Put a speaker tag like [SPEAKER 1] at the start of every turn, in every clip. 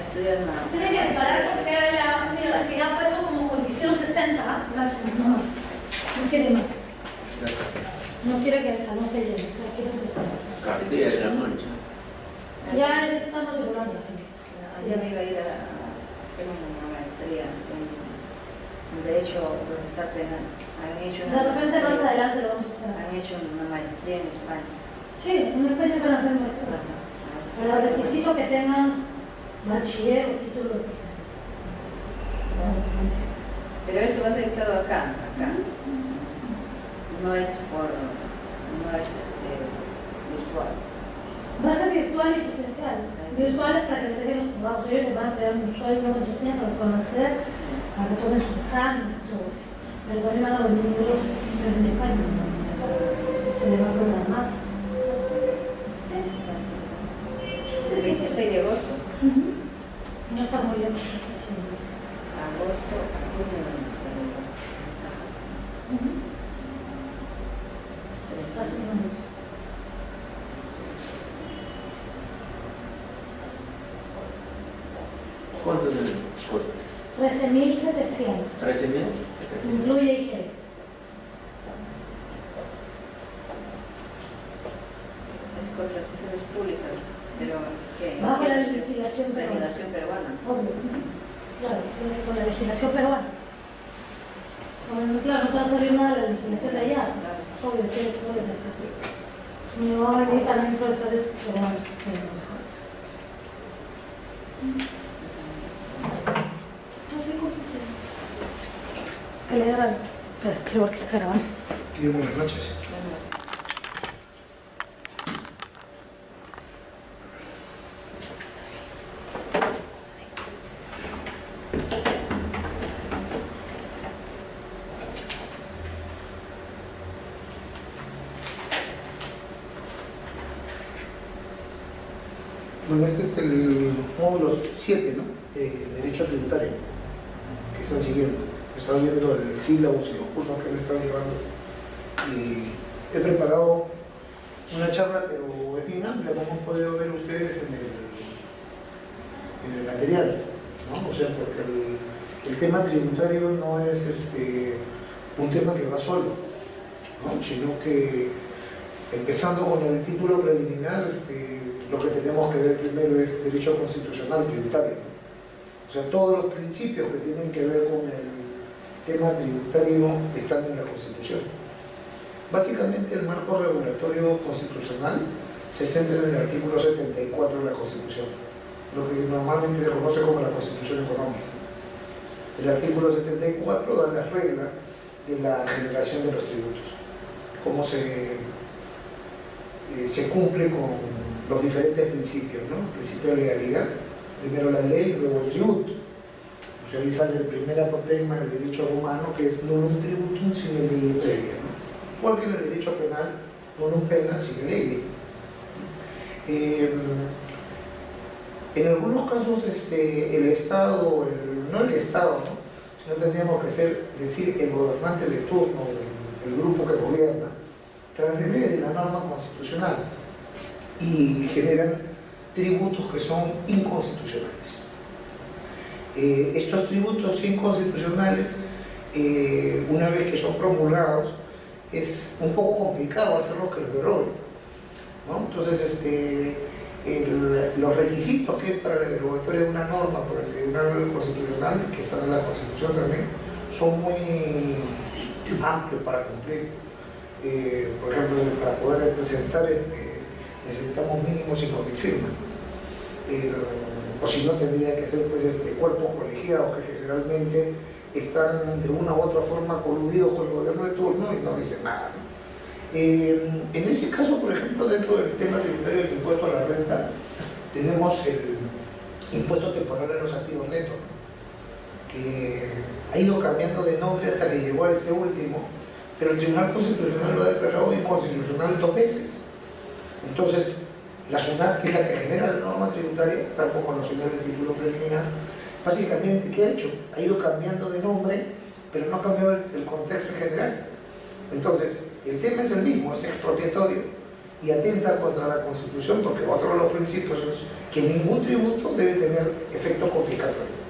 [SPEAKER 1] estudiar una...
[SPEAKER 2] Tiene que separar porque la universidad ha puesto como condición 60 máximo, no más. No quiere más. No quiere que el salón se llene, o sea, quiere 60.
[SPEAKER 3] Día de la noche.
[SPEAKER 2] Ya él está matriculando.
[SPEAKER 1] Ya me iba a ir a hacer una maestría en Derecho Procesal Penal. Han hecho
[SPEAKER 2] De repente más adelante lo vamos a hacer.
[SPEAKER 1] Han hecho una maestría en España.
[SPEAKER 2] Sí, en España van a hacer maestría. Pero el requisito que tengan bachiller o título de profesor.
[SPEAKER 1] Pero eso va a ser dictado acá. No es virtual.
[SPEAKER 2] Va a ser virtual y presencial. Virtual es para que les dejen los trabajos. Ellos les van a crear un usuario y una contraseña para que puedan acceder, para que tomen sus exámenes y todo eso. Pero también van a venir los requisitos en España. Se les va a programar. Sí.
[SPEAKER 1] El 26 de agosto.
[SPEAKER 2] No está muy bien.
[SPEAKER 1] Agosto a junio.
[SPEAKER 2] Está haciendo.
[SPEAKER 3] ¿Cuánto es el costo?
[SPEAKER 2] 13.700.
[SPEAKER 3] ¿13.000?
[SPEAKER 2] Incluye higiene.
[SPEAKER 1] Contrataciones públicas, pero ¿qué?
[SPEAKER 2] Bajo la legislación peruana.
[SPEAKER 1] Legislación peruana.
[SPEAKER 2] Obvio. Claro, tiene que ser con la legislación peruana. Como, claro, no te va a salir nada de la legislación de allá. Pues, obvio, tiene que ser con la legislación. Me va a venir también profesores peruanos. Que le grabe. Quiero ver que está grabando.
[SPEAKER 4] Buenas noches. Bueno, este es el módulo 7, ¿no? Derecho tributario, que están siguiendo. He estado viendo el sílabus y los cursos que me estado llevando. Y he preparado una charla, pero es bien amplia, como han podido ver ustedes en el material, ¿no? O sea, porque el tema tributario no es un tema que va solo, ¿no? Sino que, empezando con el título preliminar, lo que tenemos que ver primero es derecho constitucional tributario. O sea, todos los principios que tienen que ver con el tema tributario están en la Constitución. Básicamente el marco regulatorio constitucional se centra en el artículo 74 de la Constitución, lo que normalmente se conoce como la Constitución Económica. El artículo 74 da las reglas de la generación de los tributos, cómo se cumple con los diferentes principios, ¿no? El principio de legalidad, primero la ley, luego el tributo. O sea, ahí sale el primer apotegma del derecho romano, que es nullum tributum sine lege previa, ¿no? Igual que en el derecho penal, nullum pena sine lege. En algunos casos el Estado, no el Estado, ¿no? Sino tendríamos que decir el gobernante de turno, el grupo que gobierna, transgrede la norma constitucional y generan tributos que son inconstitucionales. Estos tributos inconstitucionales, una vez que son promulgados, es un poco complicado hacerlos que los deroguen, ¿no? Entonces, los requisitos que es para la derogatoria de una norma por el Tribunal Constitucional, que están en la Constitución también, son muy amplios para cumplir. Por ejemplo, para poder presentar necesitamos mínimo 5.000 firmas. O si no, tendría que ser pues, cuerpos colegiados que generalmente están de una u otra forma coludidos con el gobierno de turno y no dicen nada, ¿no? En ese caso, por ejemplo, dentro del tema tributario del impuesto a la renta, tenemos el impuesto temporal a los activos netos, ¿no? Que ha ido cambiando de nombre hasta que llegó a este último, pero el Tribunal Constitucional lo ha declarado inconstitucional 2 veces. Entonces, la SUNAT, que es la que genera la norma tributaria, tal como lo señala el título preliminar, básicamente, ¿qué ha hecho? Ha ido cambiando de nombre, pero no ha cambiado el contexto en general. Entonces, el tema es el mismo, es expropiatorio y atenta contra la Constitución, porque otro de los principios es que ningún tributo debe tener efecto confiscatorio.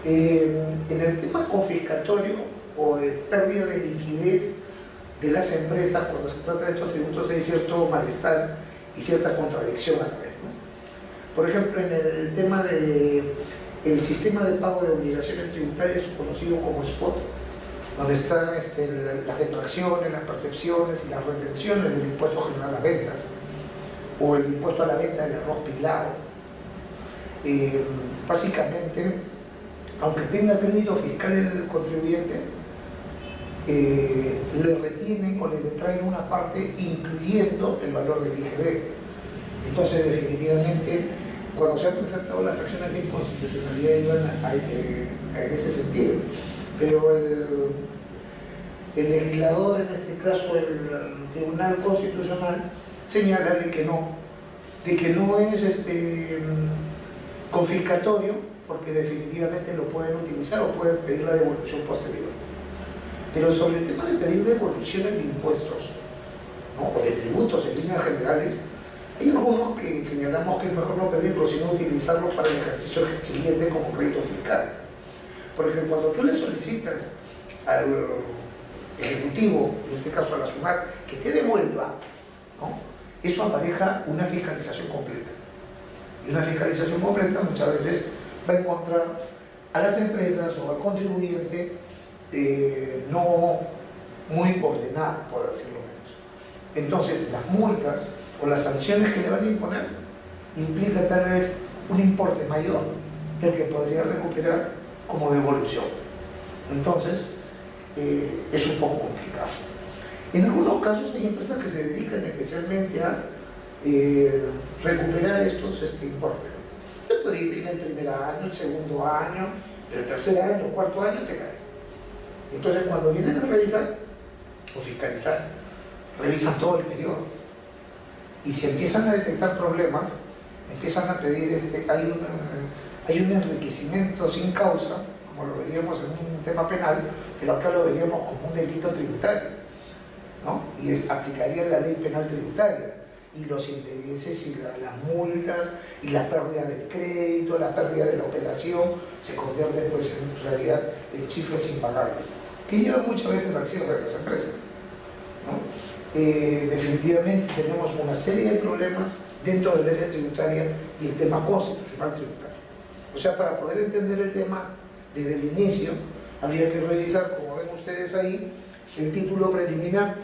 [SPEAKER 4] En el tema confiscatorio o de pérdida de liquidez de las empresas, cuando se trata de estos tributos hay cierto malestar y cierta contradicción a la vez, ¿no? Por ejemplo, en el tema del sistema de pago de obligaciones tributarias conocido como SPOT, donde están las detracciones, las percepciones y las retenciones del impuesto general a las ventas o el impuesto a la venta del arroz pilado. Básicamente, aunque tenga crédito fiscal el contribuyente, le retienen o le detraen una parte incluyendo el valor del IGB. Entonces, definitivamente, cuando se han presentado las acciones de inconstitucionalidad iban en ese sentido. Pero el legislador, en este caso el Tribunal Constitucional, señala de que no es confiscatorio, porque definitivamente lo pueden utilizar o pueden pedir la devolución posterior. Pero sobre el tema de pedir devoluciones de impuestos, ¿no? O de tributos en líneas generales, hay algunos que señalamos que es mejor no pedirlo, sino utilizarlo para el ejercicio siguiente como crédito fiscal. Porque cuando tú le solicitas al Ejecutivo, en este caso a la SUNAT, que te devuelva, ¿no? Eso apareja una fiscalización completa. Y una fiscalización completa muchas veces va a encontrar a las empresas o al contribuyente no muy ordenado, por decirlo menos. Entonces, las multas o las sanciones que le van a imponer implica tal vez un importe mayor del que podría recuperar como devolución. Entonces, es un poco complicado. En algunos casos hay empresas que se dedican especialmente a recuperar estos importes. Usted puede ir en el primer año, el segundo año, el tercer año, el cuarto año te cae. Entonces, cuando vienen a revisar o fiscalizar, revisan todo el periodo. Y si empiezan a detectar problemas, empiezan a pedir, hay un enriquecimiento sin causa, como lo veríamos en un tema penal, pero acá lo veríamos como un delito tributario, ¿no? Y aplicaría la ley penal tributaria. Y los intereses y las multas y la pérdida del crédito, la pérdida de la operación, se convierten pues en realidad en cifras impagables, que llevan muchas veces al cierre de las empresas, ¿no? Definitivamente tenemos una serie de problemas dentro del área tributaria y el tema constitucional tributario. O sea, para poder entender el tema desde el inicio, habría que revisar, como ven ustedes ahí, el título preliminar,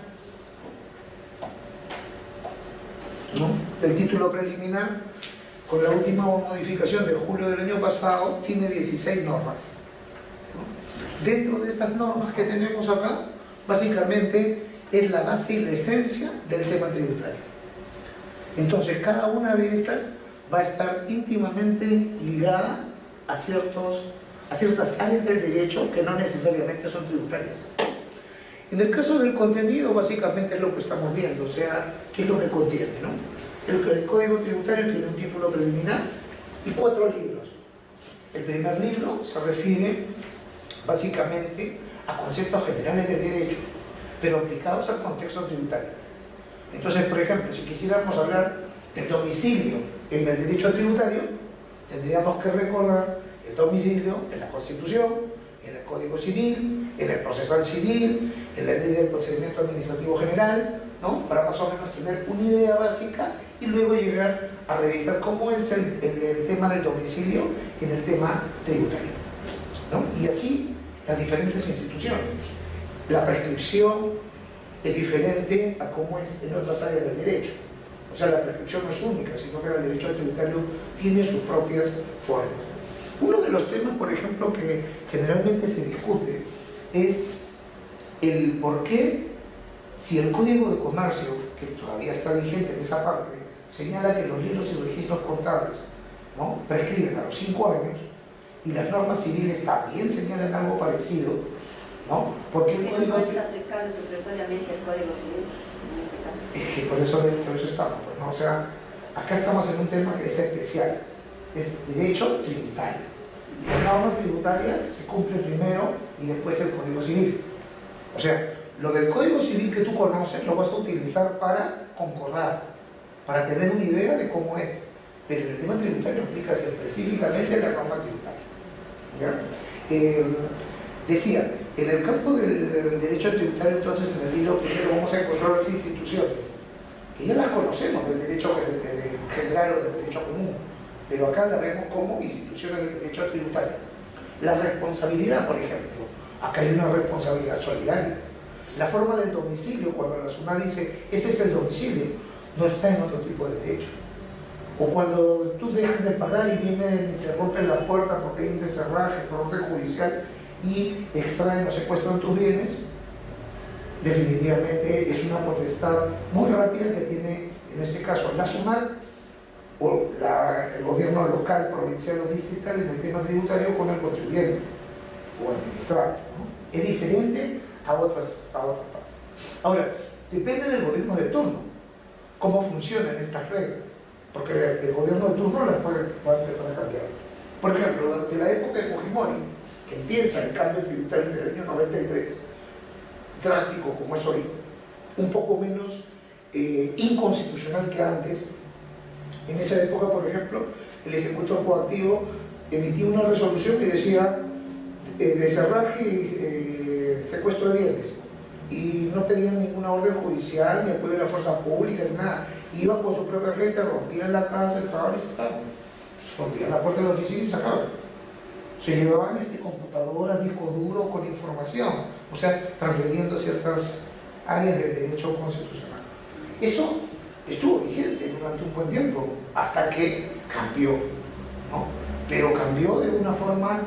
[SPEAKER 4] ¿no? El título preliminar, con la última modificación de julio del año pasado, tiene 16 normas, ¿no? Dentro de estas normas que tenemos acá, básicamente es la base y la esencia del tema tributario. Entonces, cada una de estas va a estar íntimamente ligada a ciertas áreas del derecho que no necesariamente son tributarias. En el caso del contenido, básicamente es lo que estamos viendo, o sea, qué es lo que contiene, ¿no? El Código Tributario tiene un título preliminar y 4 libros. El primer libro se refiere básicamente a conceptos generales de derecho, pero aplicados al contexto tributario. Entonces, por ejemplo, si quisiéramos hablar del domicilio en el derecho tributario, tendríamos que recordar el domicilio en la Constitución, en el Código Civil, en el Procesal Civil, en la Ley del Procedimiento Administrativo General, ¿no? Para más o menos tener una idea básica y luego llegar a revisar cómo es el tema del domicilio en el tema tributario, ¿no? Y así las diferentes instituciones. La prescripción es diferente a cómo es en otras áreas del derecho. O sea, la prescripción no es única, sino que el derecho tributario tiene sus propias formas. Uno de los temas, por ejemplo, que generalmente se discute es el por qué, si el Código de Comercio, que todavía está vigente en esa parte, señala que los libros y registros contables, ¿no?, prescriben a los 5 años, y las normas civiles también señalan algo parecido, ¿no? Porque el Código...
[SPEAKER 1] ¿No es aplicable supletoriamente el Código Civil en este caso?
[SPEAKER 4] Es que por eso estamos, pues, ¿no? O sea, acá estamos en un tema que es especial, es derecho tributario. La norma tributaria se cumple primero y después el Código Civil. O sea, lo del Código Civil que tú conoces lo vas a utilizar para concordar, para tener una idea de cómo es. pero en el tema tributario aplica específicamente la norma tributaria. ¿Ya? Decía, en el campo del derecho tributario, entonces en el libro primero vamos a encontrar las instituciones, que ya las conocemos del derecho general o del derecho común, pero acá la vemos como instituciones del derecho tributario. La responsabilidad, por ejemplo, acá hay una responsabilidad solidaria. La forma del domicilio, cuando la SUNAT dice, ese es el domicilio, no está en otro tipo de derecho. O cuando tú dejas de pagar y vienen y te rompen la puerta porque hay un deserraje, por orden judicial, y extraen o secuestran tus bienes, definitivamente es una potestad muy rápida que tiene, en este caso, la SUNAT o el gobierno local, provincial o distrital en el tema tributario con el contribuyente o administrado, ¿no? Es diferente a otras partes. Ahora, depende del gobierno de turno, cómo funcionan estas reglas, porque el gobierno de turno las puede empezar a cambiar. Por ejemplo, durante la época de Fujimori, que empieza el cambio tributario en el año 93, drástico como es hoy, un poco menos inconstitucional que antes. En esa época, por ejemplo, el ejecutor coactivo emitía una resolución que decía deserraje y secuestro de bienes, y no pedían ninguna orden judicial, ni apoyo de la fuerza pública, ni nada. Iban con su propia gente, rompían la casa, entraban y sacaban. Rompían la puerta de la oficina y sacaban. Se llevaban computadoras, discos duros con información, o sea, transgrediendo ciertas áreas del derecho constitucional. Eso estuvo vigente durante un buen tiempo, hasta que cambió, ¿no? Pero cambió de una forma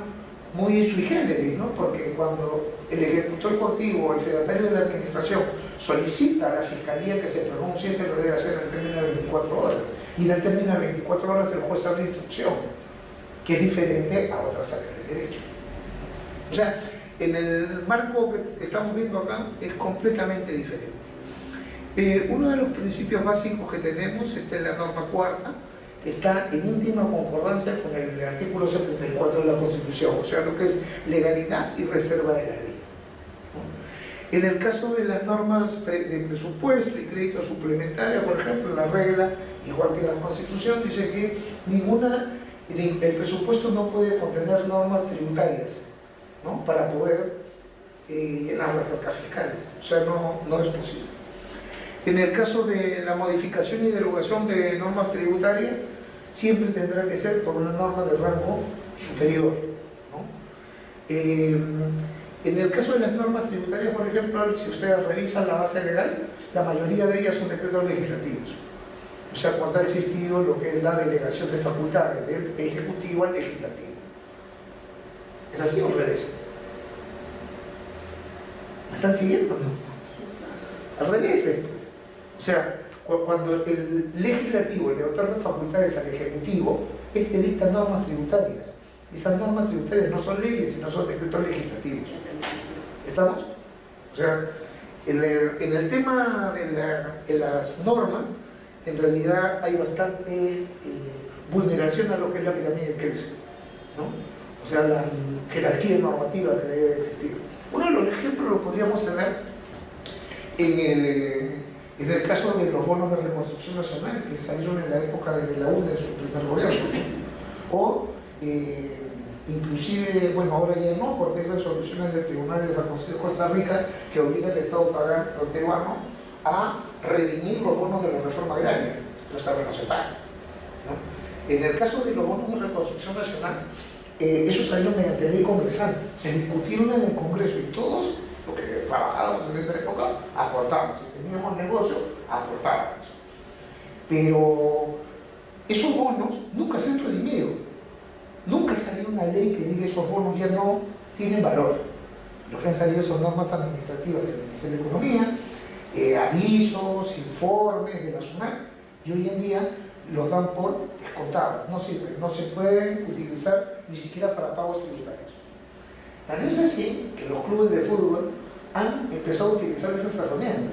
[SPEAKER 4] muy sui generis, ¿no? Porque cuando el ejecutor coactivo o el fedatario de la administración solicita a la fiscalía que se pronuncie, se lo debe hacer en el término de 24 horas. Y en el término de 24 horas el juez abre instrucción, que es diferente a otras áreas del derecho. O sea, en el marco que estamos viendo acá es completamente diferente. Uno de los principios básicos que tenemos es la norma cuarta, que está en íntima concordancia con el artículo 74 de la Constitución, o sea, lo que es legalidad y reserva de la ley. En el caso de las normas de presupuesto y crédito suplementario, por ejemplo, la regla, igual que la Constitución, dice que el presupuesto no puede contener normas tributarias, ¿no? Para poder llenar las arcas fiscales, o sea, no es posible. En el caso de la modificación y derogación de normas tributarias, siempre tendrá que ser por una norma de rango superior, ¿no? En el caso de las normas tributarias, por ejemplo, si ustedes revisan la base legal, la mayoría de ellas son decretos legislativos. O sea, cuando ha existido lo que es la delegación de facultades del Ejecutivo al Legislativo. ¿Es así o al revés? ¿Me están siguiendo? No. Al revés, pues. O sea, cuando el Legislativo le otorga facultades al Ejecutivo, este dicta normas tributarias. Esas normas tributarias no son leyes, sino son decretos legislativos. ¿Estamos? O sea, en el tema de las normas, en realidad hay bastante vulneración a lo que es la pirámide de Kelsen, ¿no? O sea, la jerarquía normativa que debe de existir. Uno de los ejemplos lo podríamos tener en el caso de los bonos de reconstrucción nacional que salieron en la época de la UNE, de su primer gobierno. O, inclusive, bueno, ahora ya no, porque hay resoluciones del Tribunal de San José de Costa Rica que obligan al Estado peruano a redimir los bonos de la reforma agraria. Los terrenos se pagan, ¿no? En el caso de los bonos de reconstrucción nacional, eso salió mediante ley congresal. Se discutieron en el Congreso y todos los que trabajábamos en esa época aportábamos. Si teníamos negocio, aportábamos. Pero esos bonos nunca se han redimido. Nunca salió una ley que diga esos bonos ya no tienen valor. Lo que han salido son normas administrativas del Ministerio de Economía, avisos, informes de la SUNAT, y hoy en día los dan por descontados, no sirven, no se pueden utilizar ni siquiera para pagos tributarios. Tal es así que los clubes de fútbol han empezado a utilizar esas herramientas.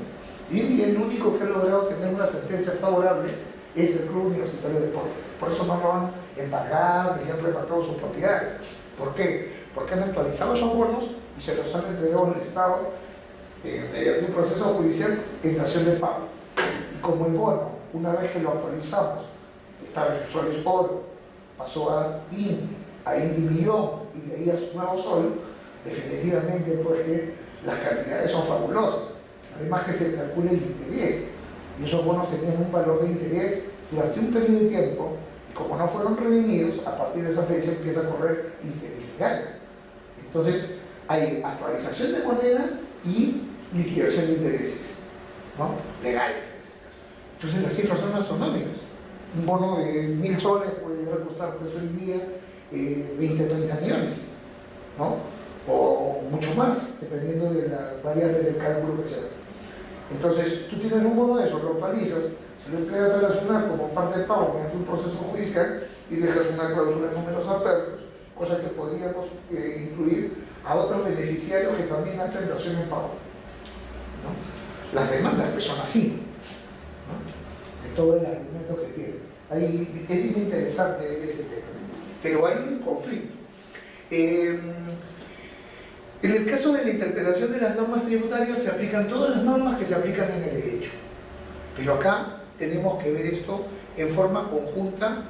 [SPEAKER 4] Y hoy en día el único que ha logrado tener una sentencia favorable es el Club Universitario de Deportes. Por eso no lo han embargado ni han repartido sus propiedades. ¿Por qué? Porque han actualizado esos bonos y se los han entregado al Estado mediante un proceso judicial en dación de pago. Y como el bono, una vez que lo actualizamos, estaba en el Sol es oro, pasó a Indy millón y de ahí a su nuevo Sol, definitivamente porque las cantidades son fabulosas. Además que se calcula el interés, y esos bonos tenían un valor de interés durante un periodo de tiempo, y como no fueron redimidos, a partir de esa fecha empieza a correr interés legal. Entonces, hay actualización de moneda y liquidación de intereses, ¿no? Legales. Entonces las cifras son astronómicas. Un bono de 1.000 soles puede llegar a costar pues, hoy día 20-30 millones, ¿no? O mucho más, dependiendo de la variable del cálculo que sea. Entonces, tú tienes un bono de eso, lo actualizas, se lo entregas a la SUNAT como parte de pago mediante un proceso judicial y dejas una cláusula en números apertos, cosa que podríamos incluir a otros beneficiarios que también hacen dación en pago, ¿no? Las demandas que son así, ¿no? De todo el argumento que tienen. Ahí es bien interesante ver ese tema, pero hay un conflicto. En el caso de la interpretación de las normas tributarias se aplican todas las normas que se aplican en el derecho, pero acá tenemos que ver esto en forma conjunta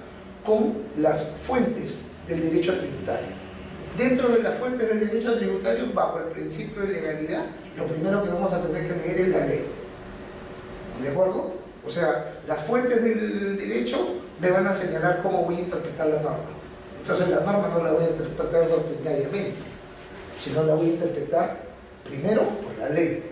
[SPEAKER 4] con las fuentes del derecho tributario. Dentro de las fuentes del derecho tributario, bajo el principio de legalidad, lo primero que vamos a tener que leer es la ley. ¿De acuerdo? O sea, las fuentes del derecho me van a señalar cómo voy a interpretar la norma. Entonces la norma no la voy a interpretar doctrinariamente, sino la voy a interpretar primero por la ley.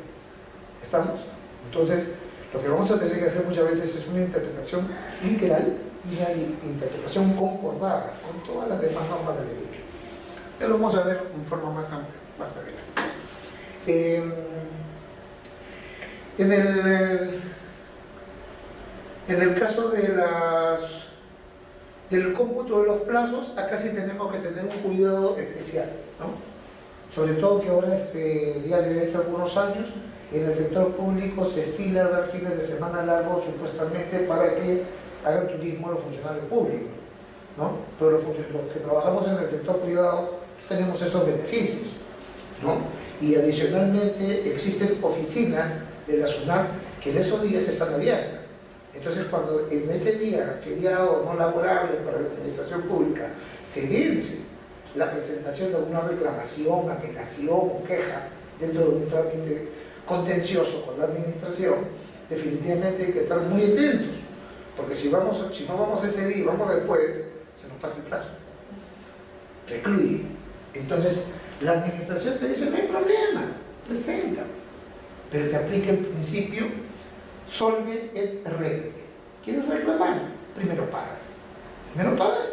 [SPEAKER 4] ¿Estamos? Entonces, lo que vamos a tener que hacer muchas veces es una interpretación literal y una interpretación concordada con todas las demás normas del derecho. Ya lo vamos a ver en forma más amplia, más adelante. En el caso de del cómputo de los plazos, acá sí tenemos que tener un cuidado especial, ¿no? Sobre todo que ahora, ya desde hace algunos años, en el sector público se estila dar fines de semana largos supuestamente para que hagan turismo los funcionarios públicos, ¿no? Pero los que trabajamos en el sector privado tenemos esos beneficios, ¿no? Y adicionalmente existen oficinas de la SUNAT que en esos días están abiertas. Entonces, cuando en ese día, feriado no laborable para la administración pública, se vence la presentación de alguna reclamación, apelación o queja dentro de un trámite contencioso con la administración, definitivamente hay que estar muy atentos, porque si no vamos ese día y vamos después, se nos pasa el plazo. Recluye. Entonces, la administración te dice, no hay problema, presenta, pero te aplica el principio solve et repete. ¿Quieres reclamar? Primero pagas,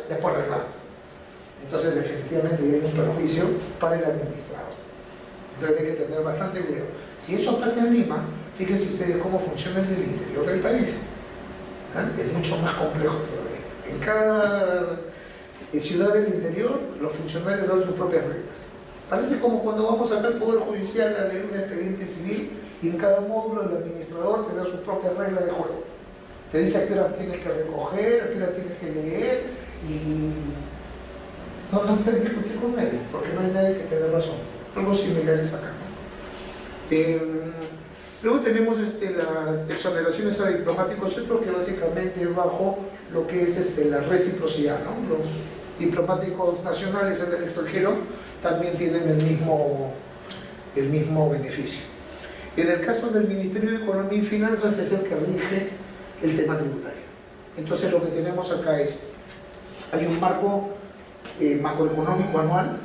[SPEAKER 4] después reclamas. Entonces definitivamente hay un perjuicio para el administrador. Entonces hay que tener bastante cuidado. Si eso pasa en Lima, fíjense ustedes cómo funciona en el interior del país. Es mucho más complejo todavía. En cada ciudad del interior, los funcionarios dan sus propias reglas. Parece como cuando vamos acá al Poder Judicial a leer un expediente civil y en cada módulo el administrador te da sus propias reglas de juego. Te dice a qué hora tienes que recoger, a qué hora tienes que leer y no puedes discutir con nadie, porque no hay nadie que te dé razón. Algo similar es acá, ¿no? Luego tenemos las exoneraciones a diplomáticos, yo creo que básicamente bajo lo que es la reciprocidad, ¿no? Los diplomáticos nacionales en el extranjero también tienen el mismo beneficio. En el caso del Ministerio de Economía y Finanzas es el que rige el tema tributario. Entonces lo que tenemos acá es, hay un marco macroeconómico anual,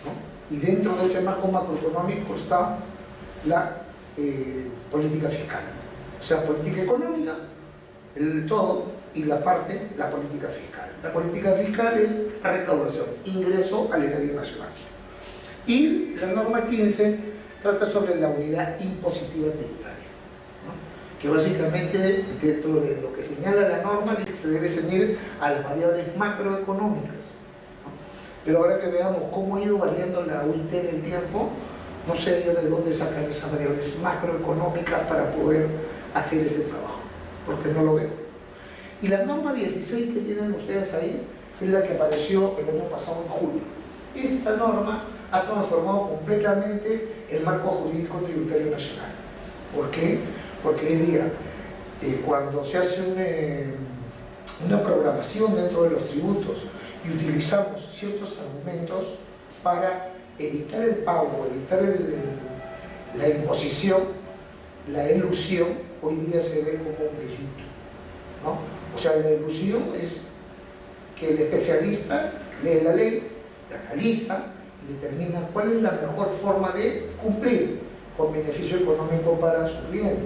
[SPEAKER 4] ¿no? Y dentro de ese marco macroeconómico está la política fiscal, o sea, política económica, el todo, y la política fiscal. La política fiscal es la recaudación, ingreso al erario nacional. Y la norma 15 trata sobre la unidad impositiva tributaria, ¿no? Que básicamente dentro de lo que señala la norma dice que se debe ceñir a las variables macroeconómicas, ¿no? Pero ahora que veamos cómo ha ido variando la UIT en el tiempo, no sé yo de dónde sacan esas variables macroeconómicas para poder hacer ese trabajo, porque no lo veo. Y la norma 16 que tienen ustedes ahí es la que apareció el año pasado en julio. Esta norma ha transformado completamente el marco jurídico tributario nacional. ¿Por qué? Porque hoy día, cuando se hace una programación dentro de los tributos y utilizamos ciertos argumentos para evitar el pago, evitar la imposición, la elusión, hoy día se ve como un delito, ¿no? O sea, la elusión es que el especialista lee la ley, la analiza y determina cuál es la mejor forma de cumplir con beneficio económico para su cliente.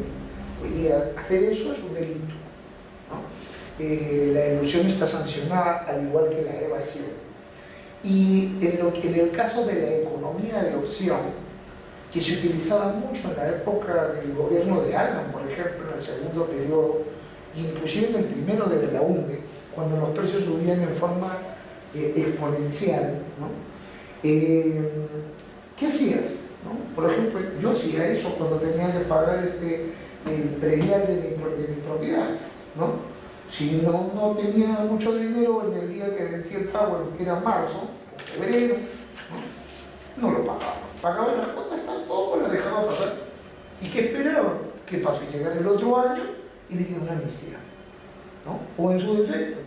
[SPEAKER 4] Hoy día hacer eso es un delito, ¿no? La elusión está sancionada al igual que la evasión. Y en el caso de la economía de opción, que se utilizaba mucho en la época del gobierno de Alan, por ejemplo, en el segundo periodo, y inclusive en el primero de Belaúnde, cuando los precios subían en forma exponencial, ¿no? ¿Qué hacías? ¿No? Por ejemplo, yo hacía eso cuando tenía que pagar el predial de mi propiedad, ¿no? Si no tenía mucho dinero en el día que vencía el pago, que era marzo o febrero, no lo pagaba. Pagaba las cuotas tampoco, las dejaba pasar. ¿Y qué esperaba? Que fácil llegar el otro año y venía una amnistía, ¿no? O en su defecto,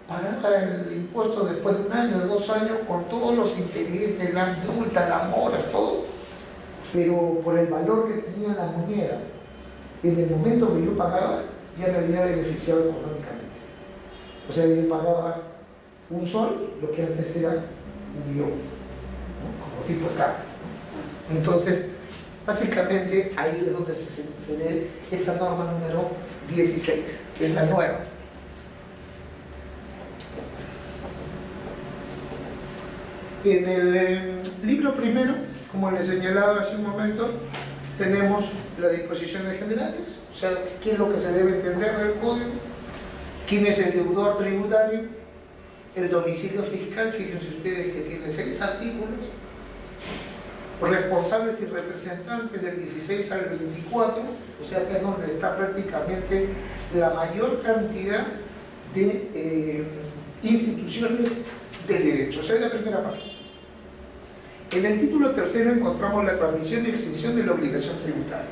[SPEAKER 4] pagaba el impuesto después de un año, de 2 años, con todos los intereses, las multas, las moras, todo, pero por el valor que tenía la moneda, en el momento que yo pagaba, ya me había beneficiado económicamente. O sea, yo pagaba un sol, lo que antes era un millón, ¿no? Como tipo de cambio, ¿no? Entonces, básicamente ahí es donde se ve esa norma número 16, que es la nueva. En el libro primero, como les señalaba hace un momento, tenemos las disposiciones generales, o sea, qué es lo que se debe entender del código, quién es el deudor tributario, el domicilio fiscal, fíjense ustedes que tiene 6 artículos, responsables y representantes del 16 al 24, o sea que es donde está prácticamente la mayor cantidad de instituciones de derecho. O sea, es la primera parte. En el título tercero encontramos la transmisión y extinción de la obligación tributaria.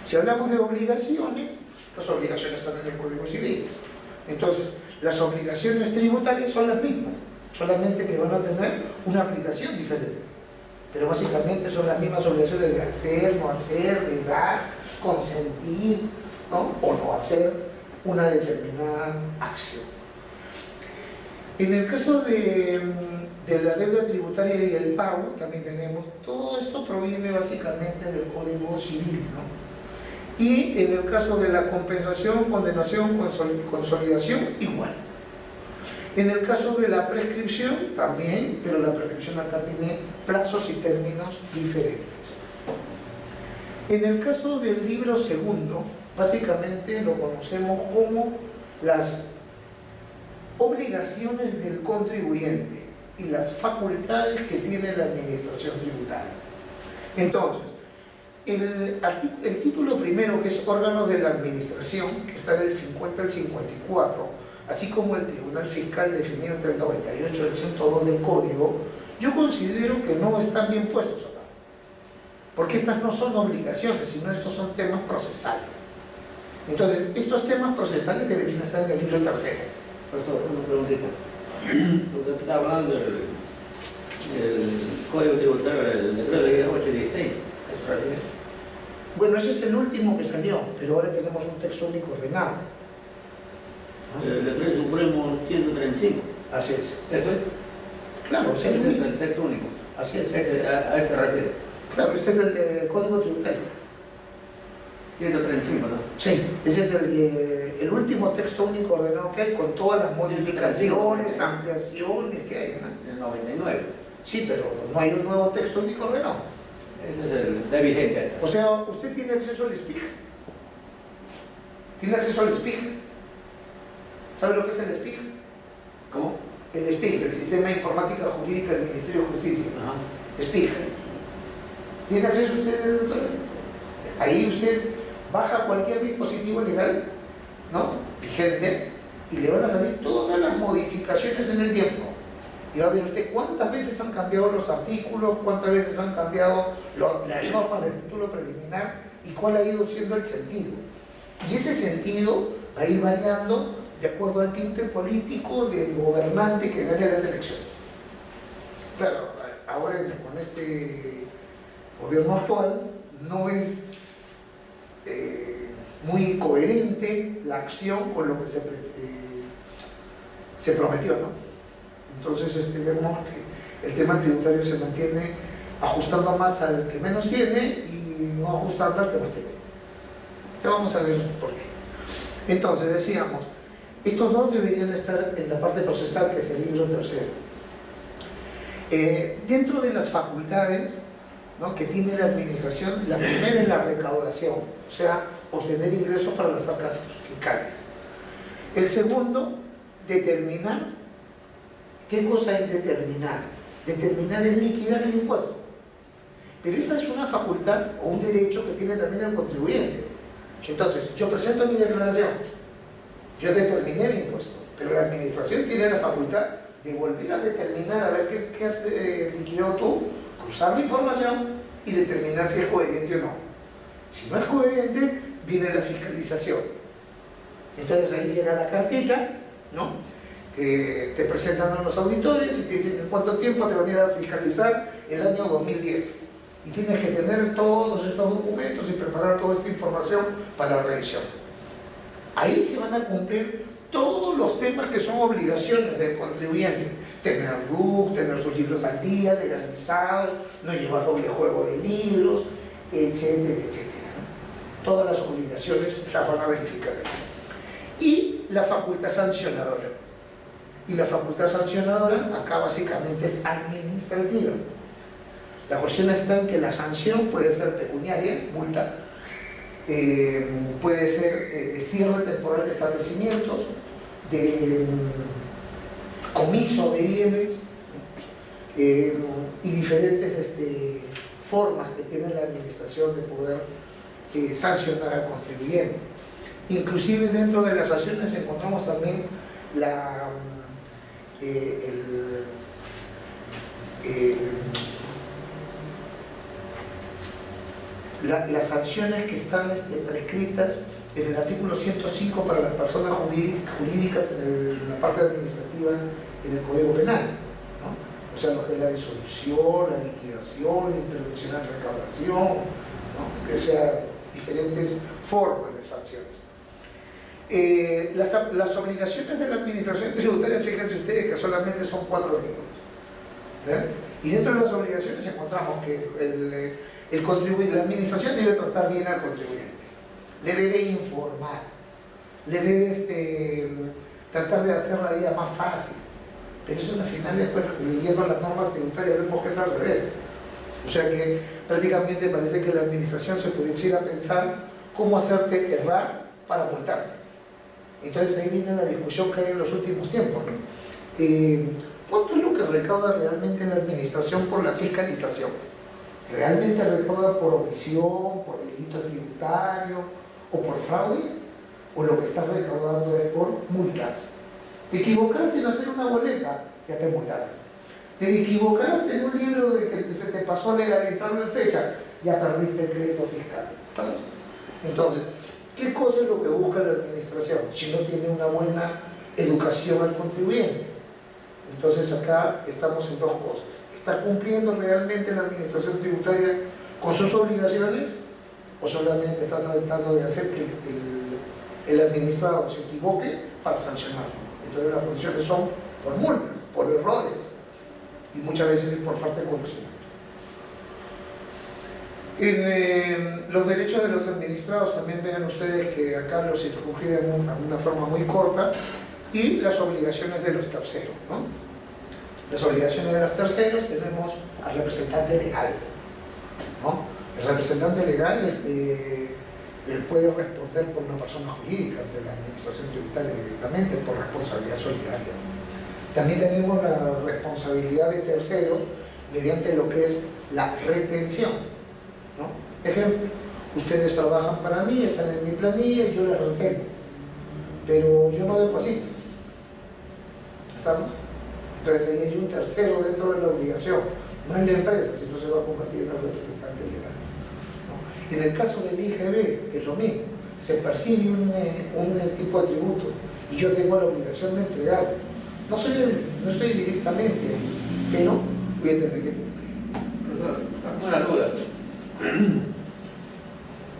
[SPEAKER 4] Si hablamos de obligaciones, las obligaciones están en el Código Civil. Entonces, las obligaciones tributarias son las mismas, solamente que van a tener una aplicación diferente. Pero básicamente son las mismas obligaciones de hacer, no hacer, de dar, consentir, ¿no? O no hacer una determinada acción. En el caso de la deuda tributaria y el pago, también tenemos, todo esto proviene básicamente del Código Civil, ¿no? Y en el caso de la compensación, condenación, consolidación, igual. En el caso de la prescripción, también, pero la prescripción acá tiene plazos y términos diferentes. En el caso del libro segundo, básicamente lo conocemos como las obligaciones del contribuyente y las facultades que tiene la administración tributaria. Entonces, el título primero, que es órganos de la administración, que está del 50 al 54, así como el Tribunal Fiscal definido entre el 98 y el 102 del Código, yo considero que no están bien puestos acá, porque estas no son obligaciones, sino estos son temas procesales. Entonces, estos temas procesales deberían estar en el libro tercero.
[SPEAKER 3] Profesor, una preguntita. Usted está hablando del Código Tributario, el decreto de 816. ¿Es realidad?
[SPEAKER 4] Bueno, ese es el último que salió, pero ahora tenemos un texto único ordenado.
[SPEAKER 3] El decreto supremo 135.
[SPEAKER 4] Así es.
[SPEAKER 3] ¿Eso es?
[SPEAKER 4] Claro,
[SPEAKER 3] Ese es el texto único.
[SPEAKER 4] Así es.
[SPEAKER 3] A ese se refiere.
[SPEAKER 4] Claro, ese es el Código Tributario.
[SPEAKER 3] 135, ¿no?
[SPEAKER 4] Sí, ese es el último texto único ordenado que hay, con todas las modificaciones, ampliaciones que hay, ¿no?
[SPEAKER 3] El 99.
[SPEAKER 4] Sí, pero no hay un nuevo texto único ordenado.
[SPEAKER 3] Ese es el de vigente.
[SPEAKER 4] O sea, usted tiene acceso al SPIC. ¿Tiene acceso al SPIC? ¿Sabe lo que es el SPIC?
[SPEAKER 3] ¿Cómo?
[SPEAKER 4] El SPIC, el Sistema de Informática Jurídica del Ministerio de Justicia.
[SPEAKER 3] Ajá.
[SPEAKER 4] SPIC. ¿Tiene acceso usted? Ahí usted baja cualquier dispositivo legal, ¿no? Vigente, y le van a salir todas las modificaciones en el tiempo. Y va a ver usted cuántas veces han cambiado los artículos, cuántas veces han cambiado las normas del título preliminar y cuál ha ido siendo el sentido. Y ese sentido va a ir variando de acuerdo al tinte político del gobernante que gane las elecciones. Claro, ahora con este gobierno actual no es muy coherente la acción con lo que se prometió, ¿no? Entonces vemos que el tema tributario se mantiene ajustando más al que menos tiene y no ajustando al que más tiene. Ya vamos a ver por qué. Entonces decíamos, estos dos deberían estar en la parte procesal, que es el libro tercero. Dentro de las facultades, ¿no?, que tiene la administración, la primera es la recaudación, o sea, obtener ingresos para las arcas fiscales. El segundo, determinar. ¿Qué cosa es determinar? Determinar es liquidar el impuesto. Pero esa es una facultad o un derecho que tiene también el contribuyente. Entonces, yo presento mi declaración, yo determiné el impuesto, pero la administración tiene la facultad de volver a determinar, a ver qué has liquidado tú, cruzar la información y determinar si es coherente o no. Si no es coherente, viene la fiscalización. Entonces ahí llega la cartita, ¿no?, que te presentan a los auditores y te dicen en cuánto tiempo te van a ir a fiscalizar el año 2010. Y tienes que tener todos estos documentos y preparar toda esta información para la revisión. Ahí se van a cumplir todos los temas que son obligaciones del contribuyente. Tener RUC, tener sus libros al día, legalizados, no llevar doble juego de libros, etcétera, etcétera, ¿no? Todas las obligaciones las van a verificar. Y la facultad sancionadora. Y la facultad sancionadora acá básicamente es administrativa. La cuestión está en que la sanción puede ser pecuniaria, multa, puede ser de cierre temporal de establecimientos, de comiso de bienes y diferentes formas que tiene la administración de poder sancionar al contribuyente. Inclusive dentro de las sanciones encontramos también las sanciones que están prescritas en el artículo 105 para las personas jurídicas en la parte administrativa en el Código Penal, ¿no? O sea, lo que es la disolución, la liquidación, la intervención en recaudación, ¿no?, que sea diferentes formas de sanciones. Las obligaciones de la administración tributaria, fíjense ustedes que solamente son 4 artículos. Y dentro de las obligaciones encontramos que la administración debe tratar bien al contribuyente, le debe informar, le debe tratar de hacer la vida más fácil. Pero eso al final, después leyendo las normas tributarias vemos que es al revés. O sea que prácticamente parece que la administración se pudiera pensar cómo hacerte errar para multarte. Entonces ahí viene la discusión que hay en los últimos tiempos, ¿no? ¿Cuánto es lo que recauda realmente la administración por la fiscalización? ¿Realmente recauda por omisión, por delito tributario o por fraude? ¿O lo que está recaudando es por multas? Te equivocaste en hacer una boleta, ya te multaron. Te equivocaste en un libro de que se te pasó a legalizarlo en fecha, ya perdiste el crédito fiscal. ¿Estamos? Entonces, ¿qué cosa es lo que busca la administración? Si no tiene una buena educación al contribuyente. Entonces acá estamos en dos cosas. ¿Está cumpliendo realmente la administración tributaria con sus obligaciones? ¿O solamente está tratando de hacer que el administrador se equivoque para sancionarlo? Entonces las funciones son por multas, por errores y muchas veces por falta de conocimiento. En los derechos de los administrados también vean ustedes que acá los circunscriben de una forma muy corta, y las obligaciones de los terceros, ¿no? Las obligaciones de los terceros tenemos al representante legal, ¿no? El representante legal puede responder por una persona jurídica de la administración tributaria directamente por responsabilidad solidaria. También tenemos la responsabilidad de terceros mediante lo que es la retención, ¿no? Ejemplo, ustedes trabajan para mí, están en mi planilla y yo les retengo, pero yo no deposito. ¿Estamos? Entonces ahí hay un tercero dentro de la obligación, no en la empresa, sino se va a convertir en el representante legal, ¿no? En el caso del IGB, que es lo mismo, se percibe un tipo de tributo y yo tengo la obligación de entregarlo. No estoy directamente ahí, pero voy a tener que cumplir.
[SPEAKER 3] Profesor, una duda.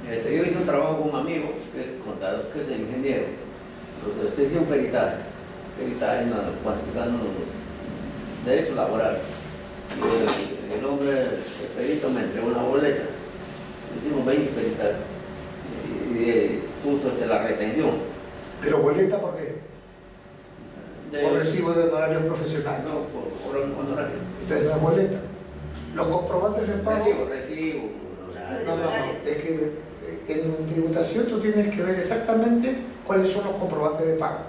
[SPEAKER 3] Yo hice un trabajo con un amigo que es contador, que es ingeniero. Lo que usted dice un peritaje cuantificando derecho laboral. El hombre, el perito, me entregó una boleta. Hicimos 20 peritajes. Y justo de la retención.
[SPEAKER 4] ¿Pero boleta por qué? Por recibo de honorarios profesionales.
[SPEAKER 3] No, por honorario.
[SPEAKER 4] Entonces no es boleta. Los comprobantes de pago.
[SPEAKER 3] Recibo.
[SPEAKER 4] No. Es que en tributación tú tienes que ver exactamente cuáles son los comprobantes de pago,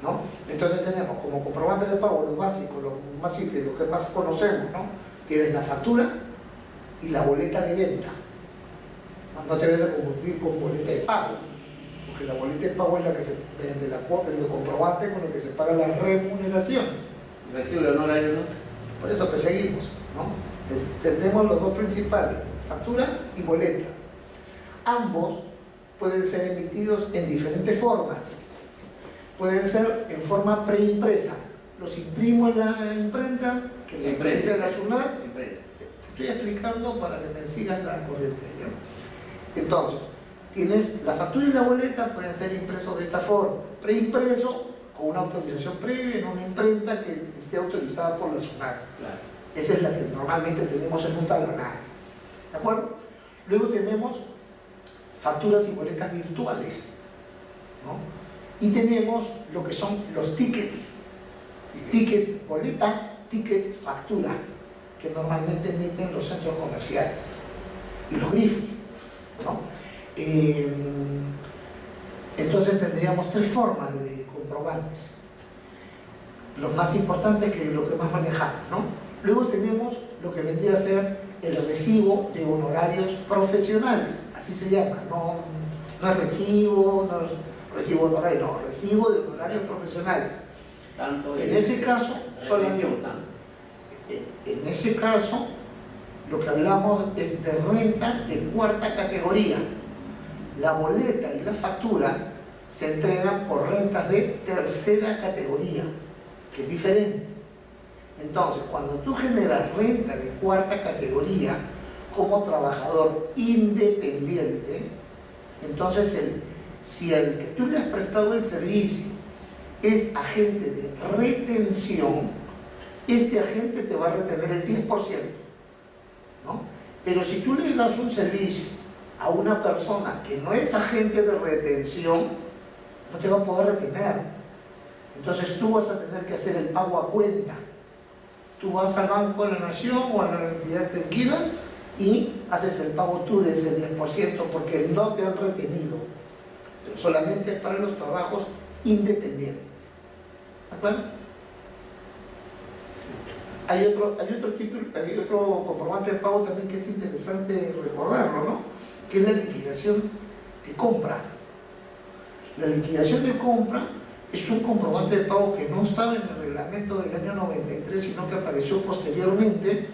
[SPEAKER 4] ¿no? Entonces tenemos como comprobantes de pago los básicos, los más simples, los que más conocemos, ¿no? Tienes la factura y la boleta de venta. No te vayas a confundir con boleta de pago, porque la boleta de pago es la que se vende el comprobante con el que se pagan las remuneraciones.
[SPEAKER 3] Recibo de honorario, ¿no?
[SPEAKER 4] Por eso seguimos, ¿no? Tenemos los dos principales, factura y boleta. Ambos pueden ser emitidos en diferentes formas. Pueden ser en forma preimpresa. Los imprimo en la imprenta, que me dice la SUNAT. Te estoy explicando para que me sigan la corriente, ¿ya? Entonces, tienes la factura y la boleta, pueden ser impresos de esta forma. Preimpreso, con una autorización previa en una imprenta que esté autorizada por la SUNAT.
[SPEAKER 3] Claro.
[SPEAKER 4] Esa es la que normalmente tenemos en un talonario. ¿De acuerdo? Luego tenemos facturas y boletas virtuales, ¿no? Y tenemos lo que son los tickets. Tickets boleta, tickets factura, que normalmente emiten los centros comerciales. Y los grifos, ¿no? Entonces tendríamos tres formas de comprobantes. Los más importantes, que es lo que más manejamos, ¿no? Luego tenemos lo que vendría a ser el recibo de honorarios profesionales, así se llama, no es recibo, no es recibo de honorarios, no, recibo de honorarios profesionales.
[SPEAKER 3] Tanto
[SPEAKER 4] en ese caso, solamente,
[SPEAKER 3] tanto.
[SPEAKER 4] En ese caso, lo que hablamos es de renta de cuarta categoría. La boleta y la factura se entregan por rentas de tercera categoría, que es diferente. Entonces, cuando tú generas renta de cuarta categoría como trabajador independiente, entonces si el que tú le has prestado el servicio es agente de retención, este agente te va a retener el 10%, ¿no? Pero si tú le das un servicio a una persona que no es agente de retención, no te va a poder retener. Entonces tú vas a tener que hacer el pago a cuenta. Tú vas al Banco de la Nación o a la entidad que quieras y haces el pago tú de ese 10% porque no te han retenido. Pero solamente para los trabajos independientes. ¿Está claro? Hay otro comprobante de pago también que es interesante recordarlo, ¿no? Que es la liquidación de compra. La liquidación de compra es un comprobante de pago que no estaba en el reglamento del año 93, sino que apareció posteriormente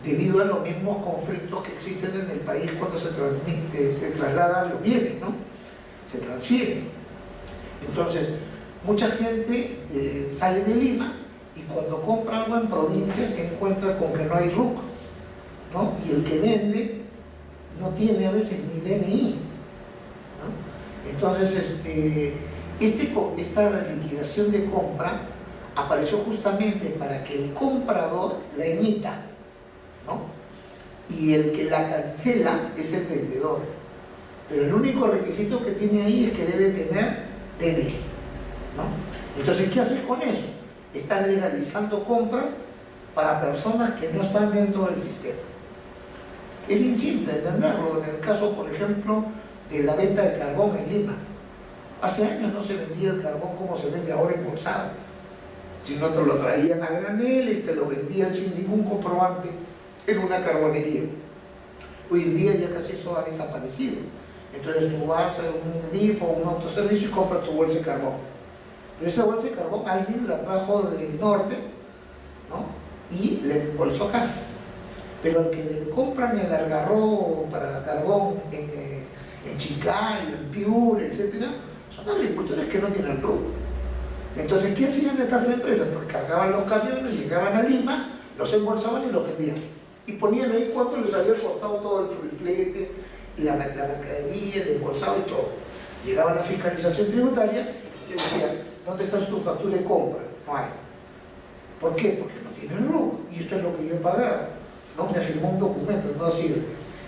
[SPEAKER 4] debido a los mismos conflictos que existen en el país cuando se trasladan los bienes, ¿no? Se transfieren. Entonces, mucha gente sale de Lima y cuando compra algo en provincia se encuentra con que no hay RUC, ¿no? Y el que vende no tiene a veces ni DNI, ¿no? Entonces, esta liquidación de compra apareció justamente para que el comprador la emita, ¿no? Y el que la cancela es el vendedor. Pero el único requisito que tiene ahí es que debe tener DNI, ¿no? Entonces, ¿qué haces con eso? Están legalizando compras para personas que no están dentro del sistema. Es bien simple entenderlo. En el caso, por ejemplo, de la venta de carbón en Lima. Hace años no se vendía el carbón como se vende ahora embolsado, sino te lo traían a granel y te lo vendían sin ningún comprobante en una carbonería. Hoy en día ya casi eso ha desaparecido. Entonces tú vas a un DIF o un autoservicio y compras tu bolsa de carbón. Pero esa bolsa de carbón alguien la trajo del norte, ¿no? Y le embolsó acá. Pero al que le compran el algarrobo para carbón en Chiclayo, en Piura, etc., son agricultores que no tienen RUT. Entonces, ¿qué hacían estas empresas? Pues cargaban los camiones, llegaban a Lima, los embolsaban y los vendían. Y ponían ahí cuánto les había costado todo el flete, la mercadería, el embolsado y todo. Llegaba la fiscalización tributaria y se decía, ¿dónde está tu factura de compra? No hay. ¿Por qué? Porque no tienen RUT. Y esto es lo que yo he pagado. No me firmó un documento, no sirve.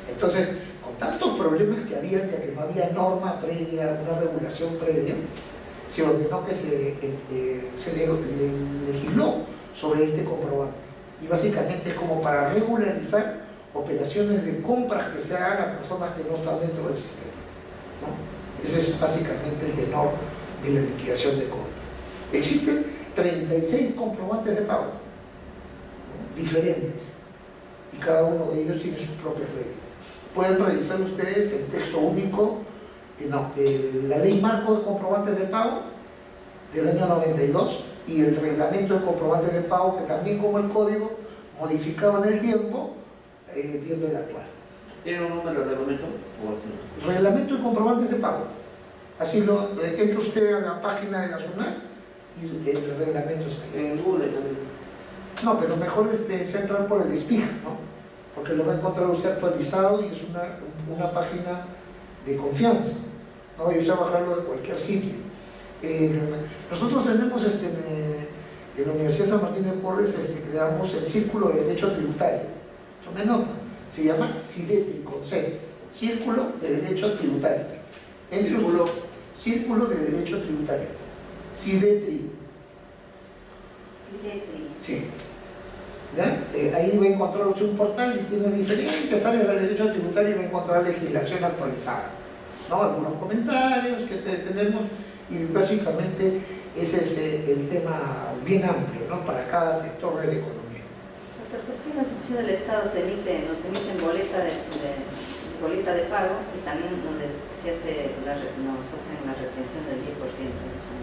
[SPEAKER 4] Entonces, con tantos problemas que había, ya que no había norma previa, una regulación previa, se ordenó que se legisló sobre este comprobante. Y básicamente es como para regularizar operaciones de compras que se hagan a personas que no están dentro del sistema, ¿no? Ese es básicamente el tenor de la liquidación de compra. Existen 36 comprobantes de pago, ¿no? Diferentes, y cada uno de ellos tiene sus propias reglas. Pueden revisar ustedes el texto único, la ley marco de comprobantes de pago del año 92 y el reglamento de comprobantes de pago, que también, como el código, modificaba en el tiempo, viendo el actual.
[SPEAKER 3] ¿Tiene un número de reglamento?
[SPEAKER 4] Reglamento de comprobantes de pago. Así entra usted a la página de la SUNAT y el reglamento está ahí.
[SPEAKER 3] En Google también.
[SPEAKER 4] No, pero mejor se entra por el SPIG, ¿no? Porque lo va a encontrar usted actualizado y es una página de confianza. No vaya a bajarlo de cualquier sitio. Nosotros tenemos en la Universidad San Martín de Porres creamos el Círculo de Derecho Tributario. Tome nota, se llama CIDETRI, con C, Círculo de Derecho Tributario. Círculo de Derecho Tributario. CIDETRI.
[SPEAKER 1] CIDETRI.
[SPEAKER 4] Sí. Ahí va a encontrar usted un portal y tiene diferentes áreas del derecho tributario y va a encontrar legislación actualizada, ¿no? Algunos comentarios que tenemos y básicamente ese es el tema bien amplio, ¿no? Para cada sector de la economía.
[SPEAKER 1] Doctor, ¿por qué en la sección del Estado nos emiten boleta de pago y también donde nos hacen la retención del 10% de eso?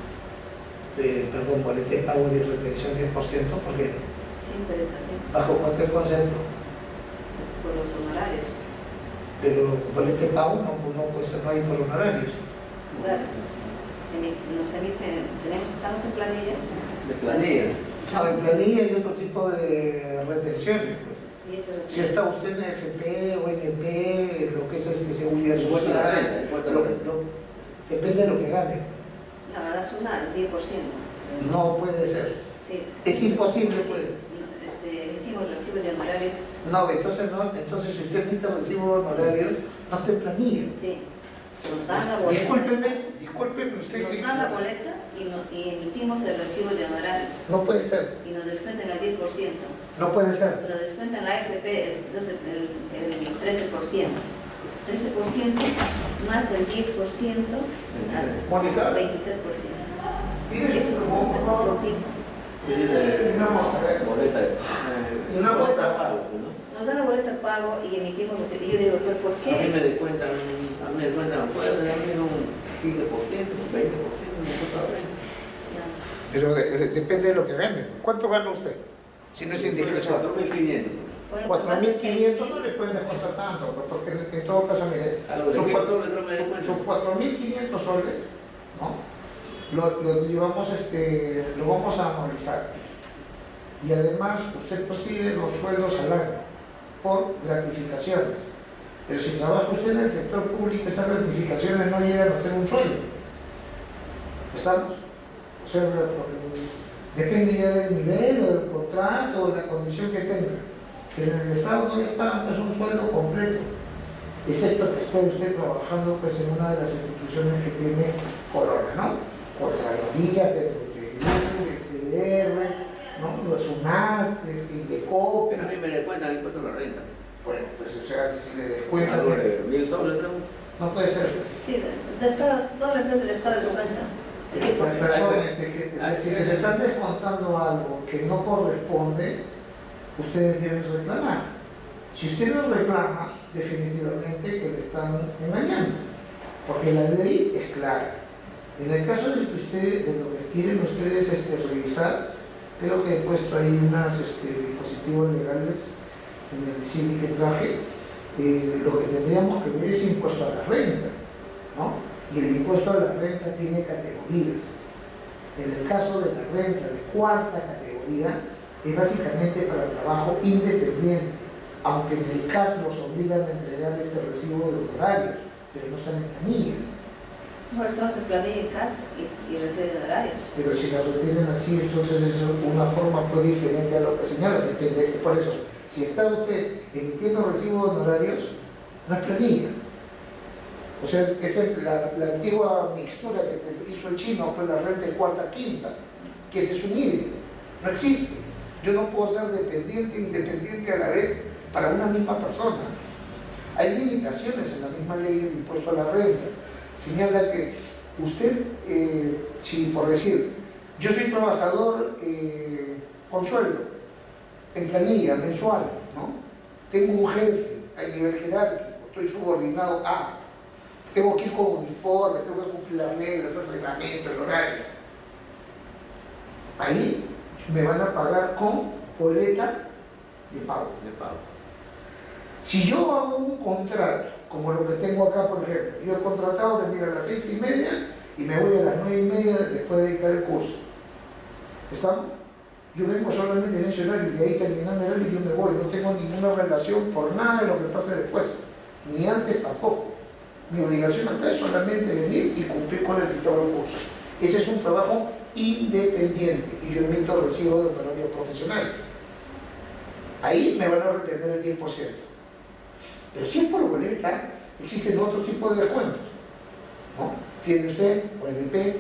[SPEAKER 4] Perdón, boleta de pago de retención 10%, ¿por qué?
[SPEAKER 1] Siempre es así.
[SPEAKER 4] ¿Bajo cualquier concepto?
[SPEAKER 1] Por los honorarios.
[SPEAKER 4] Pero boleta de pago no hay por honorarios.
[SPEAKER 1] Claro. Nos emiten, estamos en planillas.
[SPEAKER 3] De planilla.
[SPEAKER 4] No, en planilla hay otro tipo de retenciones. Pues.
[SPEAKER 1] Y eso
[SPEAKER 4] Si está usted en FP o NP, lo que es seguridad social, depende de lo que gane.
[SPEAKER 1] No, la suma el 10%.
[SPEAKER 4] No puede ser.
[SPEAKER 1] Sí,
[SPEAKER 4] Es
[SPEAKER 1] sí,
[SPEAKER 4] imposible,
[SPEAKER 1] sí.
[SPEAKER 4] pues.
[SPEAKER 1] Emitimos recibos de honorarios.
[SPEAKER 4] No, entonces si usted emite recibo de honorarios, no está en planilla.
[SPEAKER 1] Sí. Nos dan la boleta.
[SPEAKER 4] Discúlpeme usted.
[SPEAKER 1] Nos dan la boleta y emitimos el recibo de honorarios.
[SPEAKER 4] No puede ser.
[SPEAKER 1] Y nos descuentan el 10%.
[SPEAKER 4] No puede ser.
[SPEAKER 1] Nos descuentan la AFP, entonces el 13%. 13% más el 10%,
[SPEAKER 4] Mónica.
[SPEAKER 1] 23%.
[SPEAKER 4] Mire,
[SPEAKER 1] Eso nos descuenta otro tipo.
[SPEAKER 3] Sí, de boleta de pago, ¿no?
[SPEAKER 1] Nos dan la boleta de pago y emitimos los servicios. Yo digo, ¿pero por
[SPEAKER 3] A mí
[SPEAKER 1] qué?
[SPEAKER 3] me descuentan, puede darme un 15%, un 20%,
[SPEAKER 4] Pero depende de lo que gane. ¿Cuánto gana usted? Si no es indiscreción.
[SPEAKER 3] 4.500.
[SPEAKER 4] 4.500 no le pueden descontar tanto, porque en todo caso, mire, son 4.500 soles, ¿no? Lo vamos a anualizar. Y además, usted percibe los sueldos al año por gratificaciones. Pero si trabaja usted en el sector público, esas gratificaciones no llegan a ser un sueldo. ¿Estamos? O sea, depende ya del nivel o del contrato o de la condición que tenga. Pero en el Estado no le pagan pues, un sueldo completo, excepto que esté usted trabajando pues, en una de las instituciones que tiene Corona, ¿no? Contraloría, PWU, SDR, ¿no? Los SUNAT, INDECOP.
[SPEAKER 3] Pero a mí me descuentan el impuesto a la renta.
[SPEAKER 4] Bueno, pues o sea, si le descuentan,
[SPEAKER 3] Algo de 1.000 soles, creo.
[SPEAKER 4] no puede ser.
[SPEAKER 1] Sí, de toda la empresa del Estado descuenta.
[SPEAKER 4] Pues, perdón, si les están descontando algo que no corresponde, ustedes deben reclamar. Si usted no reclama, definitivamente que le están engañando, porque la ley es clara. En el caso de lo que quieren ustedes revisar, creo que he puesto ahí unos dispositivos legales en el CD que traje. Lo que tendríamos que ver es impuesto a la renta. ¿no? Y el impuesto a la renta tiene categorías. En el caso de la renta de cuarta categoría, es básicamente para trabajo independiente, aunque en el caso los obligan a entregar este recibo de honorarios, pero no están en planilla.
[SPEAKER 1] Bueno, estamos en planilla en CAS y recibe de horarios.
[SPEAKER 4] Pero si lo retienen así, entonces es una forma pues diferente a lo que señala, depende. Por eso, si está usted emitiendo recibo de honorarios, no es planilla. O sea, esa es la antigua mixtura que te hizo el chino, pues la renta de cuarta quinta, que ese es un híbrido, no existe. Yo no puedo ser dependiente e independiente a la vez para una misma persona. Hay limitaciones en la misma ley del impuesto a la renta. Señala que usted, si por decir, yo soy trabajador con sueldo, en planilla, mensual, ¿no? Tengo un jefe a nivel jerárquico, estoy subordinado a, tengo que ir con uniforme, tengo que cumplir las reglas, el reglamento, el horario. Ahí me van a pagar con boleta de pago. Si yo hago un contrato, como lo que tengo acá, por ejemplo, yo he contratado de venir a las 6:30 y me voy a las 9:30 después de dedicar el curso. ¿Estamos? Yo vengo solamente en ese horario y ahí terminando el horario yo me voy, no tengo ninguna relación por nada de lo que pase después, ni antes tampoco. Mi obligación acá es solamente venir y cumplir con el dictado del curso. Ese es un trabajo independiente y yo emito recibo de honorarios profesionales. Ahí me van a retener el 10%. Pero si es por boleta, existen otro tipo de descuentos, ¿no? Tiene usted ONP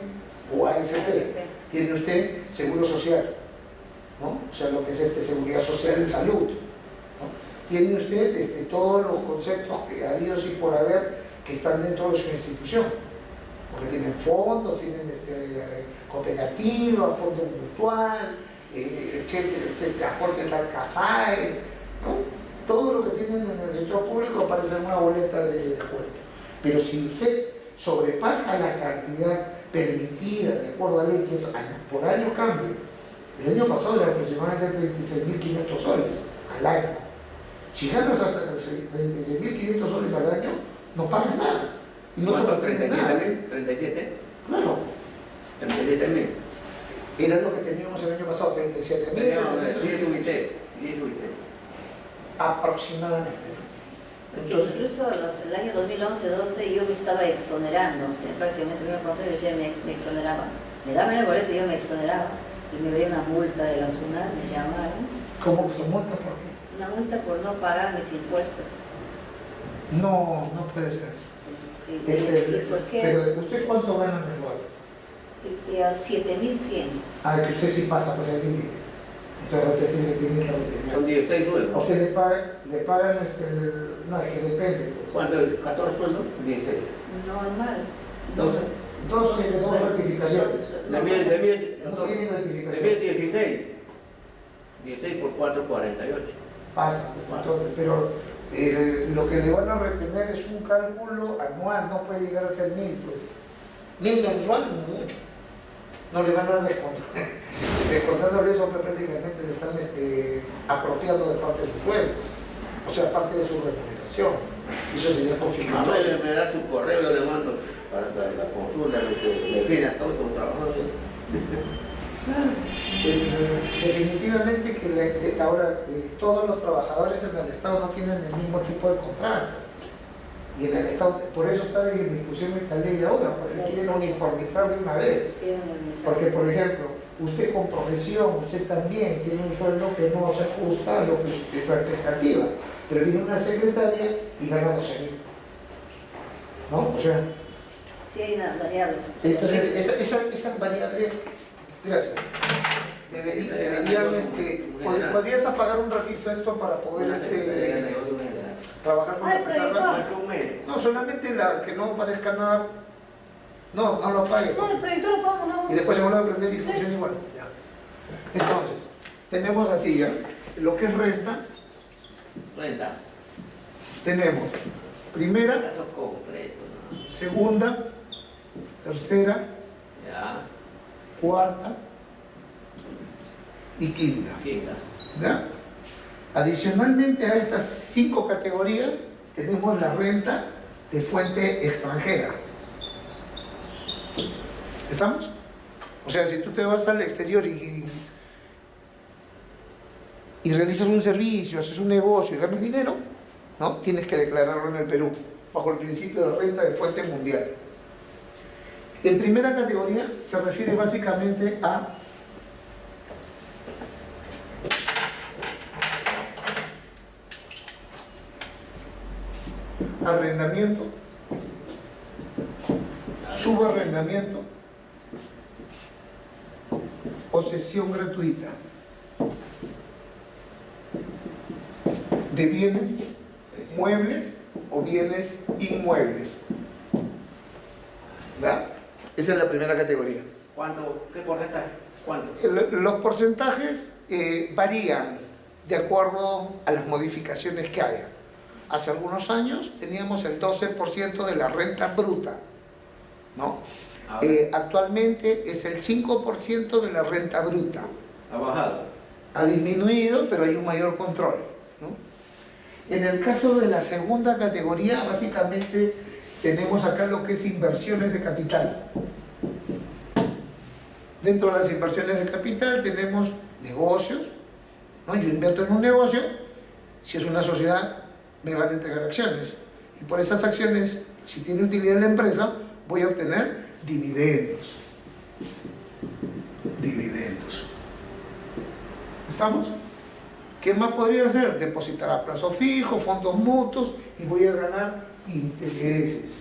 [SPEAKER 4] o AFP, tiene usted seguro social, ¿no? O sea, lo que es seguridad social en salud, ¿no? Tiene usted todos los conceptos que ha habido y por haber que están dentro de su institución, porque tienen fondos, tienen cooperativa, fondo mutual, etcétera, etcétera, aportes al CAFAE, ¿no? Todo lo que tienen en el sector público aparece en una boleta de descuento. Pero si usted sobrepasa la cantidad permitida de acuerdo a ley, que es año por año cambio, el año pasado era aproximadamente 36.500 soles al año. Si ganas hasta 36.500 soles al año, no pagas nada. Y no te
[SPEAKER 3] ¿Cuánto?
[SPEAKER 4] nada.
[SPEAKER 3] ¿37?
[SPEAKER 4] Claro.
[SPEAKER 3] 37.000.
[SPEAKER 4] Era lo que teníamos el año pasado, 37.000.
[SPEAKER 3] Teníamos 10 UIT.
[SPEAKER 4] Aproximadamente. Entonces,
[SPEAKER 1] incluso el año 2011-12 yo me estaba exonerando, o sea, prácticamente me iba a y decía, me exoneraba. Me daban el boleto y yo me exoneraba. Y me veía una multa de la SUNAT, me llamaron.
[SPEAKER 4] ¿cómo que se multa? ¿Por qué?
[SPEAKER 1] Una multa por no pagar mis impuestos.
[SPEAKER 4] No, no puede ser.
[SPEAKER 1] ¿Y por qué?
[SPEAKER 4] Pero ¿usted cuánto gana mensual?
[SPEAKER 1] Y a 7.100.
[SPEAKER 4] Ah, que usted sí pasa pues el límite. Entonces usted sí le tiene que retener.
[SPEAKER 3] Son 16
[SPEAKER 4] A
[SPEAKER 3] sueldos.
[SPEAKER 4] usted le pagan no, es que depende. Pues.
[SPEAKER 3] ¿Cuánto? ¿14 sueldos? 16.
[SPEAKER 1] Normal.
[SPEAKER 3] 12.
[SPEAKER 4] 12 de dos notificaciones.
[SPEAKER 3] De mí
[SPEAKER 4] No tiene
[SPEAKER 3] de
[SPEAKER 4] notificación.
[SPEAKER 3] 16. 16 por 4, 48.
[SPEAKER 4] Pasa, pues, entonces, pero lo que le van a retener es un cálculo anual, no puede llegar a ser 1.000, pues. 1.000 mensual, mucho. No le van a descontar. Descontándole eso, pues, prácticamente se están apropiando de parte de su sueldo, o sea, parte de su remuneración. Eso sería confirmado.
[SPEAKER 3] Me da tu correo, yo le mando para la consulta, le piden todo como trabajador.
[SPEAKER 4] Definitivamente que ahora todos los trabajadores en el Estado no tienen el mismo tipo de contrato. Y en el Estado, por eso está en discusión esta ley ahora, porque quieren uniformizar de una vez. Porque, por ejemplo, usted con profesión, usted también tiene un sueldo que no se ajusta a lo que es su expectativa. Pero viene una secretaria y gana 12.000. ¿No? O sea.
[SPEAKER 1] Sí, hay una variable.
[SPEAKER 4] Entonces, esas variables, gracias, deberían, ¿podrías apagar un ratito esto para poder trabajar con la pizarra? No, solamente que no parezca nada. No lo apague.
[SPEAKER 2] No, el proyector lo pongo, no.
[SPEAKER 4] Y después se vuelve a prender y funciona igual. Ya. Entonces, tenemos así ya, lo que es renta.
[SPEAKER 3] Renta.
[SPEAKER 4] Tenemos primera,
[SPEAKER 3] Datos concretos, ¿no?
[SPEAKER 4] segunda, tercera,
[SPEAKER 3] Ya.
[SPEAKER 4] cuarta y quinta.
[SPEAKER 3] Quinta.
[SPEAKER 4] ¿Ya? Adicionalmente a estas 5 categorías tenemos la renta de fuente extranjera. ¿Estamos? O sea, si tú te vas al exterior y realizas un servicio, haces un negocio y ganas dinero, ¿no? Tienes que declararlo en el Perú, bajo el principio de renta de fuente mundial. En primera categoría se refiere básicamente a arrendamiento, subarrendamiento o cesión gratuita de bienes muebles o bienes inmuebles. ¿Verdad? Esa es la primera categoría.
[SPEAKER 3] ¿Cuánto? ¿Qué porcentaje? ¿Cuánto?
[SPEAKER 4] Los porcentajes varían de acuerdo a las modificaciones que haya. Hace algunos años teníamos el 12% de la renta bruta, ¿no? Actualmente es el 5% de la renta bruta.
[SPEAKER 3] ¿Ha bajado?
[SPEAKER 4] Ha disminuido, pero hay un mayor control, ¿no? En el caso de la segunda categoría, básicamente tenemos acá lo que es inversiones de capital. Dentro de las inversiones de capital tenemos negocios, ¿no? Yo invierto en un negocio, si es una sociedad me van a entregar acciones y por esas acciones, si tiene utilidad en la empresa, voy a obtener dividendos. Dividendos. ¿Estamos? ¿Qué más podría hacer? Depositar a plazo fijo, fondos mutuos y voy a ganar intereses,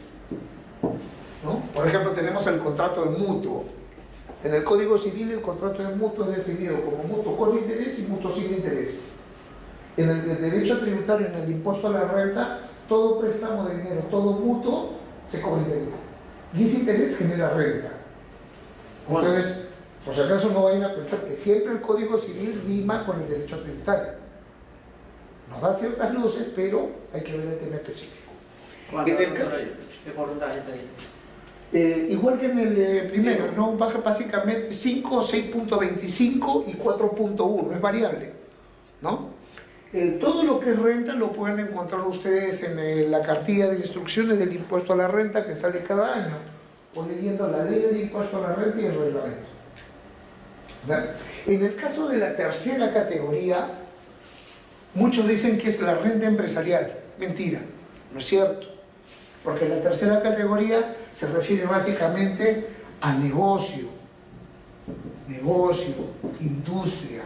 [SPEAKER 4] ¿no? Por ejemplo, tenemos el contrato de mutuo. En el Código Civil el contrato de mutuo es definido como mutuo con interés y mutuo sin interés. En el derecho tributario, en el impuesto a la renta, todo préstamo de dinero, todo mutuo, se cobra interés. Y ese interés genera renta. Entonces, por si acaso no vayan a pensar que siempre el Código Civil rima con el derecho tributario. Nos da ciertas luces, pero hay que ver el tema específico.
[SPEAKER 3] ¿Qué porcentaje está ahí?
[SPEAKER 4] Igual que en el primero, ¿no? Baja básicamente 5, 6.25 y 4.1, es variable, ¿no? Todo lo que es renta lo pueden encontrar ustedes en la cartilla de instrucciones del impuesto a la renta que sale cada año, o leyendo la ley del impuesto a la renta y el reglamento. ¿Verdad? En el caso de la tercera categoría, muchos dicen que es la renta empresarial. Mentira, no es cierto, porque la tercera categoría se refiere básicamente a negocio, industria,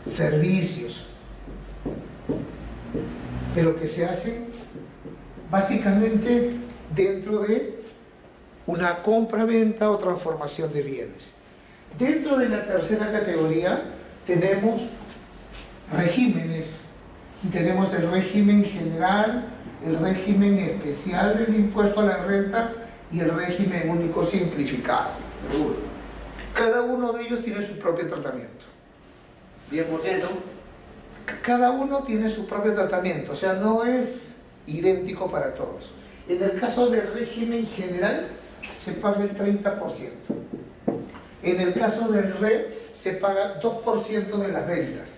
[SPEAKER 4] servicios, pero que se hacen básicamente dentro de una compra-venta o transformación de bienes. Dentro de la tercera categoría tenemos regímenes, y tenemos el régimen general, el régimen especial del impuesto a la renta y el régimen único simplificado. Cada uno de ellos tiene su propio tratamiento.
[SPEAKER 3] 10%.
[SPEAKER 4] Cada uno tiene su propio tratamiento, o sea, no es idéntico para todos. En el caso del régimen general se paga el 30%. En el caso del RE se paga 2% de las ventas.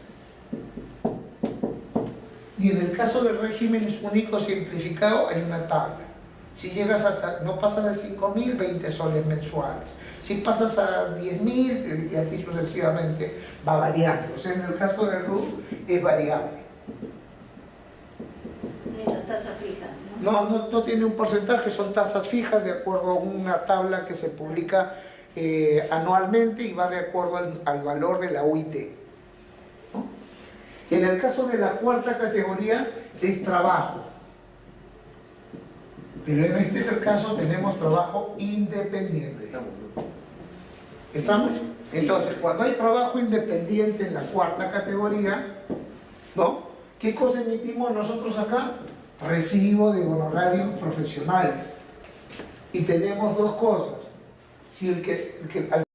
[SPEAKER 4] Y en el caso del régimen único simplificado hay una tabla. Si llegas hasta, no pasas de 5.000, 20 soles mensuales. Si pasas a 10.000 y así sucesivamente va variando. O sea, en el caso del RUF es variable.
[SPEAKER 1] Hay una tasa fija, ¿no?
[SPEAKER 4] No tiene un porcentaje, son tasas fijas de acuerdo a una tabla que se publica anualmente y va de acuerdo al valor de la UIT, ¿no? En el caso de la cuarta categoría es trabajo. Pero en este caso tenemos trabajo independiente. ¿Estamos? Entonces, cuando hay trabajo independiente en la cuarta categoría, ¿no? ¿Qué cosa emitimos nosotros acá? Recibo de honorarios profesionales. Y tenemos dos cosas. Si el que